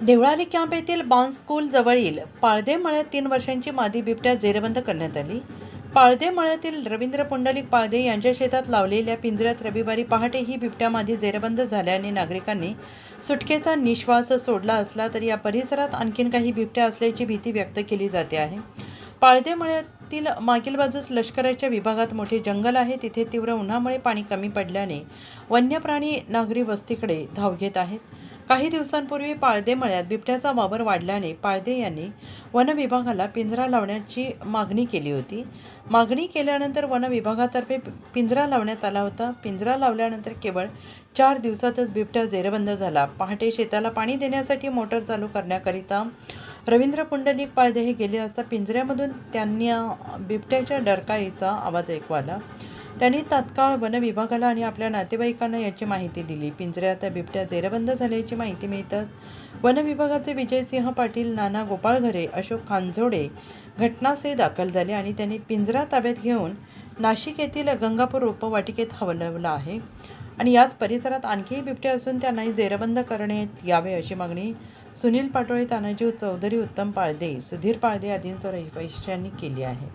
Deolali camp येथील बाण school जवळील पाळदे मळ्यात 3 वर्षांची मादी बिबट्या जेरबंद करण्यात आली. पाळदे मळ्यातील रवींद्र पुंडलिक पाळदे यांच्या शेतात लावलेल्या पिंजऱ्यात रविवारी पहाटे ही बिबट्या मादी जेरबंद झाल्याने नागरिकांनी सुटकेचा निश्वास सोडला असला तरी या परिसरात आणखीन काही बिबट्या असल्याची भीती व्यक्त केली जाते आहे. पाळदे मळ्यातील मागील बाजूस लष्कराच्या विभागात मोठे जंगल आहे. तिथे तीव्र उन्हामुळे पाणी कमी पडल्याने वन्य प्राणी नागरी वस्तीकडे धाव घेत आहेत. काही दिवसांपूर्वी पाळदे मळ्यात बिबट्याचा वावर वाढल्याने पाळदे यांनी वन विभागाला पिंजरा लावण्याची मागणी केली होती. मागणी केल्यानंतर वन विभागातर्फे पिंजरा लावण्यात आला होता. पिंजरा लावल्यानंतर केवळ 4 दिवसातच बिबट्या जेरबंद झाला. पहाटे शेताला पाणी देण्यासाठी मोटर चालू करण्याकरिता रवींद्र पुंडलिक पाळदे हे गेले असता पिंजऱ्यामधून त्यांना बिबट्याच्या डरकाळीचा आवाज ऐकू आला. त्यांनी तात्काळ वन विभागाला आणि आपल्या नातेवाईकांना याची माहिती दिली. पिंजऱ्यात बिबट्या जेरबंद झाल्याची माहिती मिळताच वन विभागाचे विजयसिंह पाटील, नाना गोपाळघरे, अशोक खांजोडे घटनास्थळी दाखल झाले आणि त्यांनी पिंजरा ताब्यात घेऊन नाशिक येथील गंगापूर रोपवाटिकेत हलवला आहे आणि याच परिसरात आणखीही बिबटे असून त्यांनाही जेरबंद करण्यात यावे अशी मागणी सुनील पाटोळे, तानाजी चौधरी, उत्तम पाळदे, सुधीर पाळदे आदींसह रहिवाशांनी केली आहे.